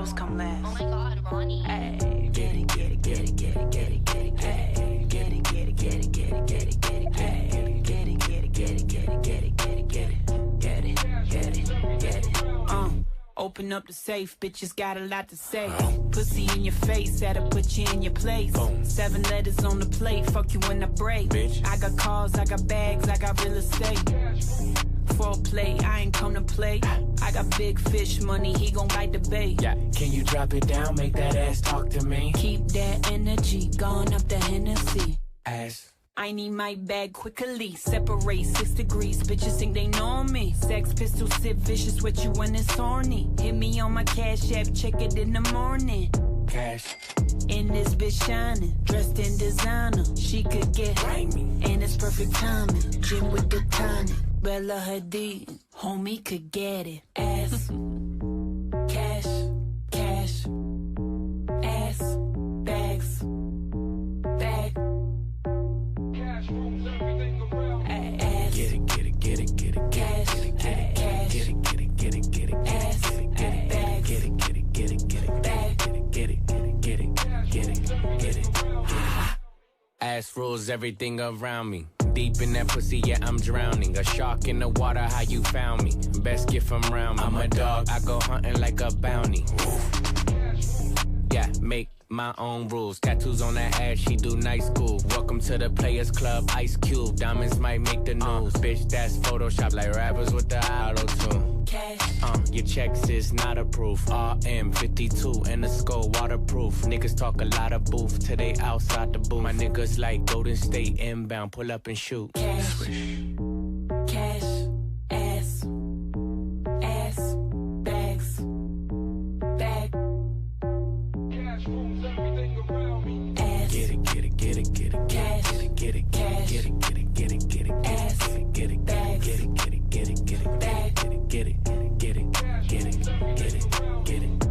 Hoes come last. Oh my God, Ronnie. Ay, get it, get it, get it, get it, get it, get it, ay, get it, get it, get it, get it, get it, get it, ay, get it, get it, get it, get it, get it, get it, get it, get it, get it, get it. Open up the safe, bitches got a lot to say. Pussy in your face, that'll put you in your place. 7 letters on the plate, fuck you when I break. Bitch. I got cars, I got bags, I got real estate. Foreplay, I ain't come to play. I got big fish money, he gon' bite the bait. Yeah, can you drop it down, make that ass talk to me? Keep that energy, going up the Hennessy. Ass. I need my bag quickly, separate 6 degrees, bitches think they know me. Sex pistol, sip vicious with you when it's horny. Hit me on my cash app, check it in the morning. Cash. In this bitch shining, dressed in designer. She could get grimy, and it's perfect timing. Gym with the tonic, Bella Hadid, homie could get it. Ass, cash, cash, ass, bags, bag. Get it, get it, get it, get it, Cash, get it, get it, get it, get it, get it, get it, ass, get it, get it, bag, get it, get it, get it, get it, bag. get it, get it, get it, get it, get it. Ass rules everything around me. Deep in that pussy, yeah, I'm drowning. A shark in the water, how you found me? Best gift from around me. I'm a dog, I go hunting like a bounty. Yeah, make my own rules. Tattoos on that ass, she do night school. Welcome to the Players Club, Ice Cube. Diamonds might make the news. Bitch, that's Photoshop like rappers with the auto-tune. Cash. Your checks is not approved. RM52 and the skull waterproof. Niggas talk a lot of booth till they outside the booth. My niggas like Golden State inbound, pull up and shoot. Cash, cash, ass, ass, bags, bag. Ass, Get it, get it, get it, get it, cash, get it, get it, cash, get it, get it, get it, get it, ass, get it, bags, get it, get it, get it, get it, bag. get it, get it, get it, get it, get it, get it.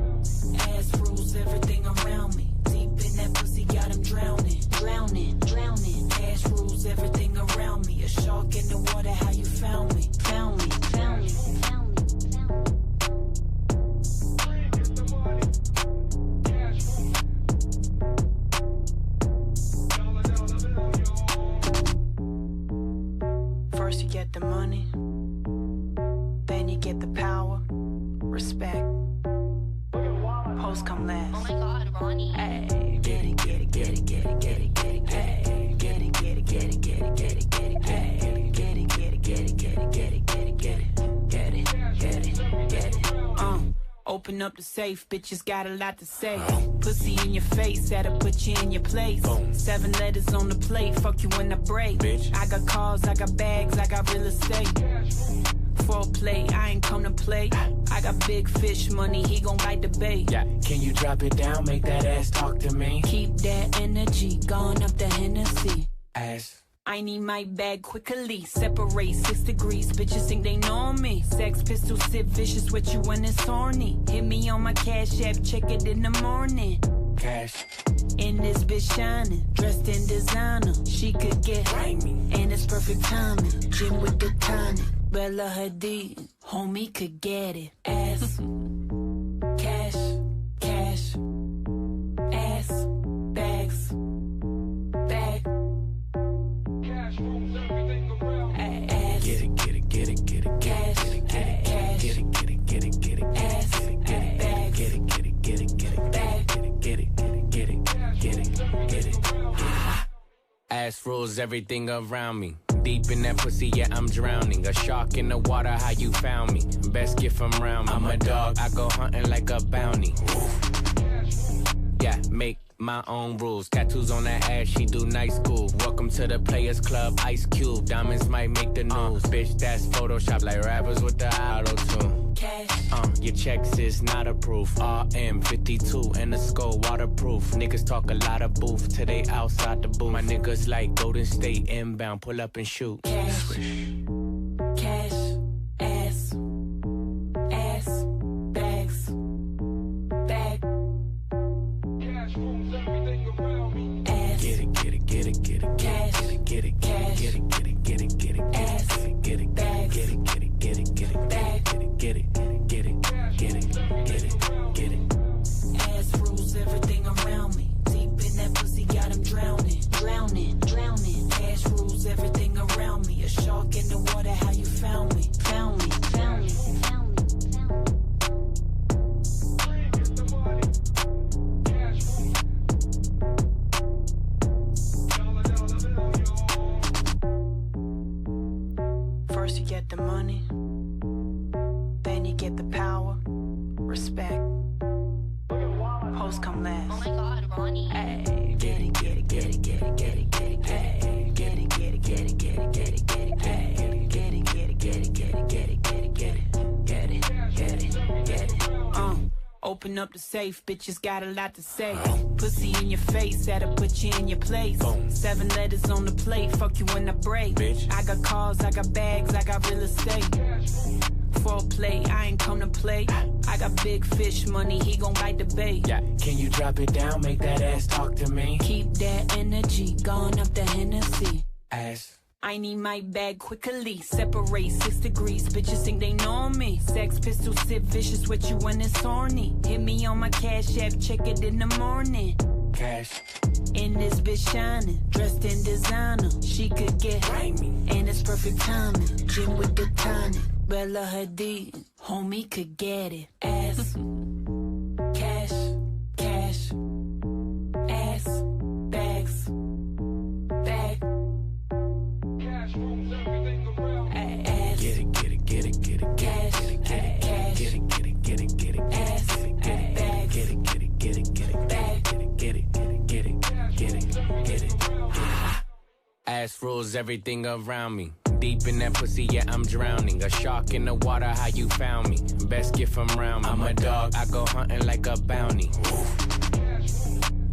Ass rules everything around me. Deep in that pussy, got him drowning, drowning, drowning. Ass rules everything around me. A shark in the water, how you found me, found me, found me, found me, First you get the money, then you get the power, respect. Hoes come last. Oh my God, Ronnie. Ay, get it, get it, get it, get it, get it, get it, ay, get it, get it, get it, get it, get it, get it, ay, get it, get it, get it, get it, get it, get it, get it, get it, get it, get it. Open up the safe, bitches got a lot to say. Pussy in your face, that'll put you in your place. 7 letters on the plate, fuck you when I break. Bitch. I got cars, I got bags, I got real estate. Foreplay, I ain't come to play. I got big fish money, he gon' bite the bait. Yeah, can you drop it down, make that ass talk to me? Keep that energy, going up the Hennessy. Ass. I need my bag quickly, separate 6 degrees, bitches think they know me. Sex pistol, sip vicious with you when it's horny. Hit me on my cash app, check it in the morning. Cash. In this bitch shining, dressed in designer. She could get grimy, and it's perfect timing. Gym with the tonic, Bella Hadid, homie could get it. Ass, cash, cash, ass, bags, bag. Ass, Get it, get it, get it, get it, cash, get it, get it, cash, get it, get it, get it, get it, ass, get it, get it, bags, get it, get it, get it, get it, bag. get it, get it, get it, get it, get it. Ass rules everything around me. Deep in that pussy, yeah, I'm drowning. A shark in the water, how you found me? Best gift from around me. I'm a dog, I go hunting like a bounty. Yeah, make my own rules. Tattoos on that ass, she do night school. Welcome to the Players Club, Ice Cube. Diamonds might make the news. Bitch, that's Photoshop like rappers with the auto-tune. cash. Your checks is not approved. RM52 and the skull waterproof. Niggas talk a lot of booth till they outside the booth. My niggas like Golden State inbound, pull up and shoot. Cash, cash, ass, ass, bags, bag. Ass, Get it, get it, get it, get it, cash, get it, get it, cash, get it, get it, get it, get it, ass, get it, bags, get it, get it, get it, get it, bag. get it, get it, get it, get it, get it, get it, get it. get the money, then you get the power, respect. Hoes come last. Oh my god, Ronnie. Ay, get it, get it, get it, get it, get it, get it, get it, get it, get it, get it, get it, get it, get it, ay, get it, get it, get it, get it, get it, get it, get it, get it, get it, get it. Open up the safe, bitches got a lot to say. Pussy in your face, that'll put you in your place. 7 letters on the plate, fuck you when I break. Bitch. I got cars, I got bags, I got real estate. Foreplay, I ain't come to play. I got big fish money, he gon' bite the bait. Yeah, can you drop it down, make that ass talk to me? Keep that energy, gone up the Hennessy. Ass. I need my bag quickly, separate 6 degrees, bitches think they know me. Sex pistol, sit vicious with you when it's horny. Hit me on my cash app, check it in the morning. Cash. In this bitch shining, dressed in designer. She could get Grimy. and it's perfect timing. Gym with the tonic, Bella Hadid, homie could get it. Ass, cash, cash, ass, bags, bag. Ass, Get it, get it, get it, get it, cash, get it, get it, cash, get it, get it, get it, get it, ass, get it, get it, bags, get it, get it, get it, get it, bag. get it, get it, get it, get it, get it. Ass rules everything around me. Deep in that pussy, yeah, I'm drowning. A shark in the water, how you found me? Best gift from round me. I'm a dog, I go hunting like a bounty.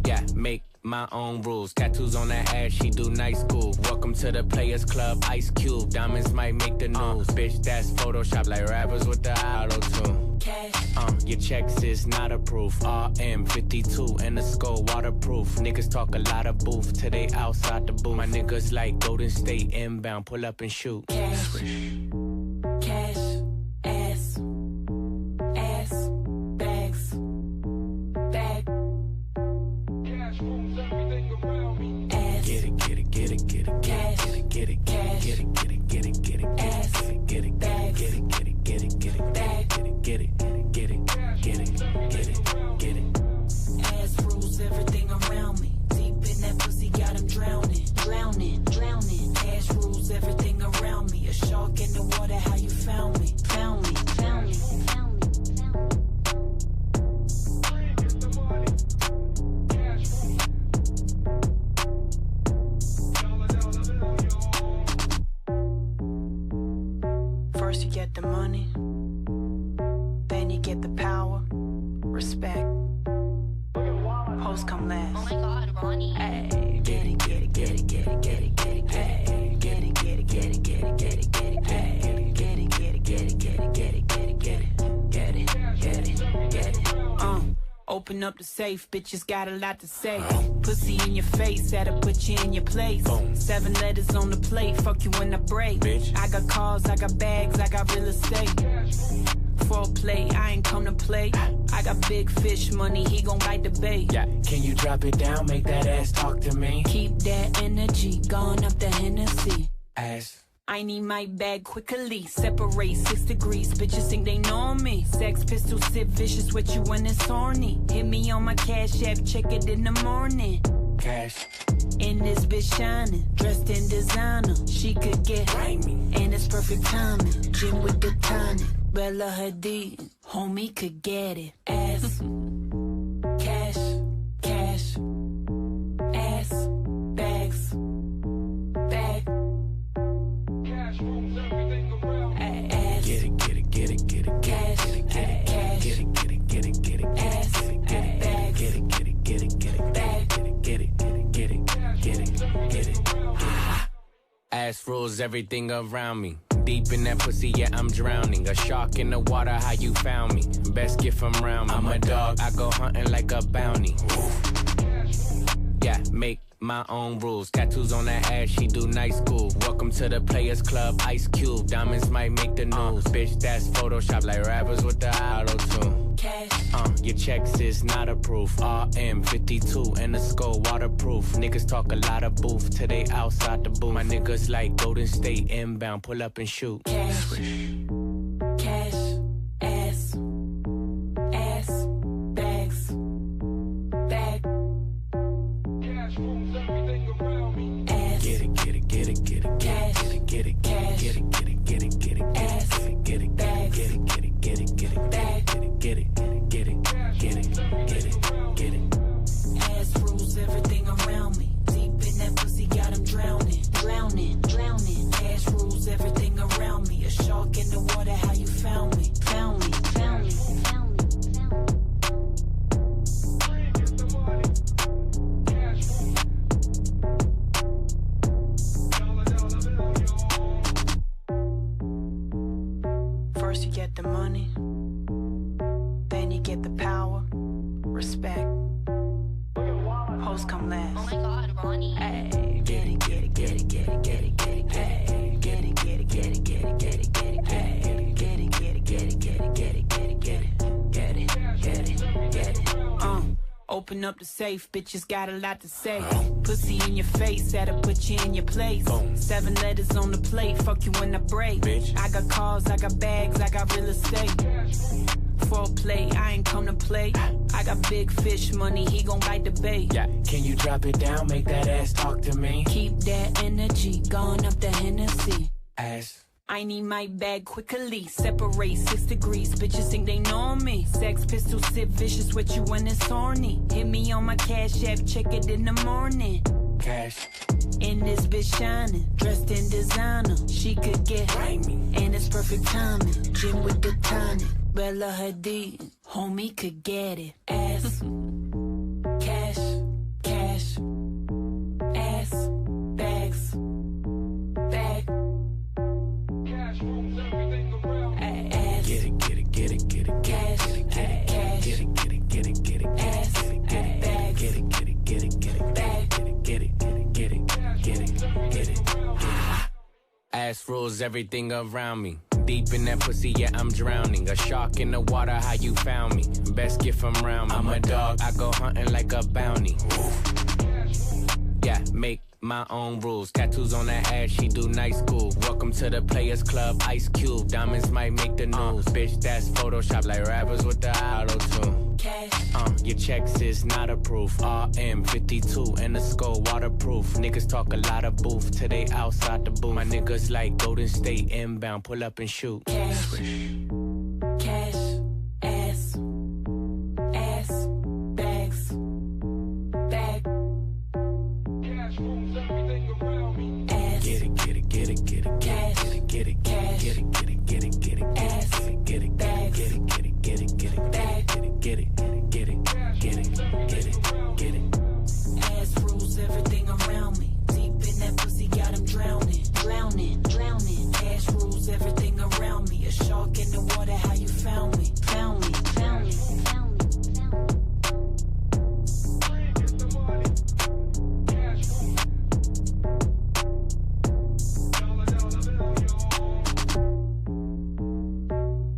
Yeah, make my own rules. Tattoos on that ass, she do night school. Welcome to the Players Club, Ice Cube. Diamonds might make the news. Bitch, that's Photoshop like rappers with the auto-tune. Cash, Your checks is not approved. RM52 and the skull waterproof. Niggas talk a lot of booth till they outside the booth. My niggas like Golden State inbound, pull up and shoot. cash, cash, ass, ass, bags, bag. Ass, Get it, get it, get it, get it, cash, get it, get it, cash, get it, get it, get it, get it, ass, get it, bags, get it, get it, get it, get it, bag. get it, get it, get it, get it, get it, get it. Ass rules everything around me. Deep in that pussy, got him drowning, drowning, drowning. Ass rules everything around me. A shark in the water, how you found me, found me, found me, found me. First you get the money, then you get the power, respect. Hoes come last. Oh my god, Ronnie. Ay, get it, get it, get it, get it, get it, get it, ay, get it, get it, get it, get it, get it, get it, ay, get it, get it, get it, get it, get it, get it, get it, get it, get it, get it. Open up the safe, bitches got a lot to say. Pussy in your face, that'll put you in your place. 7 letters on the plate, fuck you when I break. Bitch. I got cars, I got bags, I got real estate. Foreplay, I ain't come to play. I got big fish money, he gon' bite the bait. Yeah, can you drop it down, make that ass talk to me? Keep that energy, gone up the Hennessy. Ass. I need my bag quickly, separate 6 degrees, bitches think they know me. Sex pistol, sit vicious with you when it's horny. Hit me on my cash app, check it in the morning. Cash. In this bitch shining, dressed in designer. She could get Grimy. and it's perfect timing. Gym with the tonic, Bella Hadid, homie could get it. Ass, cash, cash, ass, bags, bag. Ass, Get it, get it, get it, get it, cash, get it, get it, cash, get it, get it, get it, get it, ass, get it, get it, bags, get it, get it, get it, get it, bag. get it, get it, get it, get it, get it. Ass rules everything around me. Deep in that pussy, yeah, I'm drowning. A shark in the water, how you found me? Best gift from round me. I'm a dog, I go hunting like a bounty. Yeah, make my own rules. Tattoos on that ass, she do night school. Welcome to the Players Club, Ice Cube. Diamonds might make the news. Bitch, that's Photoshop like rappers with the auto-tune. cash, Your checks is not approved. RM52 and the skull waterproof. Niggas talk a lot of booth till they outside the booth. My niggas like Golden State inbound, pull up and shoot. cash, cash, ass, ass, bags, bag. Ass, Get it, get it, get it, get it, cash, get it, get it, cash, get it, get it, get it, get it, First you get the money, then you get the power, respect. Hoes come last. Oh my god, Ronnie. Hey, get it, get it, get it, get it, get it, get it, hey, get it, get it, get it, get it, get it, get it, hey, get it, get it, get it, get it, get it, get it, get it, get it, get it, get it. Open up the safe, bitches got a lot to say. Pussy in your face, that'll put you in your place. 7 letters on the plate, fuck you when I break. Bitch. I got cars, I got bags, I got real estate. Foreplay, I ain't come to play. I got big fish money, he gon' bite the bait. Yeah, can you drop it down, make that ass talk to me? Keep that energy, going up the Hennessy. Ass. I need my bag quickly. Separate 6 degrees. Bitches think they know me. Sex pistol, sip vicious with you when it's horny. Hit me on my cash app, check it in the morning. Cash. In this bitch shining, dressed in designer. She could get Grimy. and it's perfect timing. Gym with the tonic, Bella Hadid. Homie could get it. Ass, cash, cash, ass, bags, bag. Get it, get it, get it, get it, Cash, get it, get it, cash, get it, get it, get it, get it, ass, get it, get it, bags, get it, get it, get it, get it, bag. get it, get it, get it, get it, get it, get it. Ass rules everything around me. Deep in that pussy, yeah, I'm drowning. A shark in the water, how you found me? Best gift from round me. I'm a dog, I go hunting like a bounty. Yeah, make my own rules. Tattoos on that ass, she do night school. Welcome to the Players Club, Ice Cube. Diamonds might make the news. Bitch, that's Photoshop like rappers with the auto-tune. Cash. Your checks is not approved. RM52 and the skull waterproof. Niggas talk a lot of booth till they outside the booth. My niggas like Golden State inbound, pull up and shoot. Cash, cash, ass, ass, bags, bag, ass, Get it, get it, get it, get it, cash, get it, get it, cash, get it, get it, get it, get it, ass, get it, bags, get it, get it, get it, get it, bag, get it, get it, get it, get it, get it, get it. ass rules everything around me. Deep in that pussy, got him drowning, drowning, drowning. Ass rules everything around me. A shark in the water, how you found me, found me, found me, found me, found me.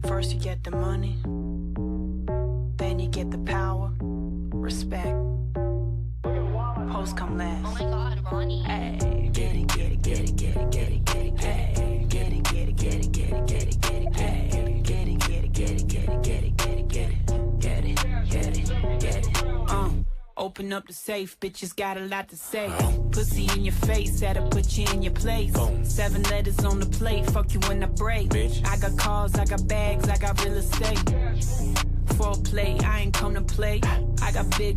First you get the money, then you get the power, respect. Hoes come Oh last. my god, Ronnie. Hey, get it, get it, get it, get it, get it, get it, hey, get it, get it, get it, get it, get it, get it, hey, get it, get it, get it, get it, get it, get it, get it, get it, get it, get it. Open up the safe, bitches got a lot to say. Pussy in your face, that'll put you in your place. 7 letters on the plate, fuck you when I break. Bitch. I got cars, I got bags, I got real estate. Foreplay, I ain't come to play. I got big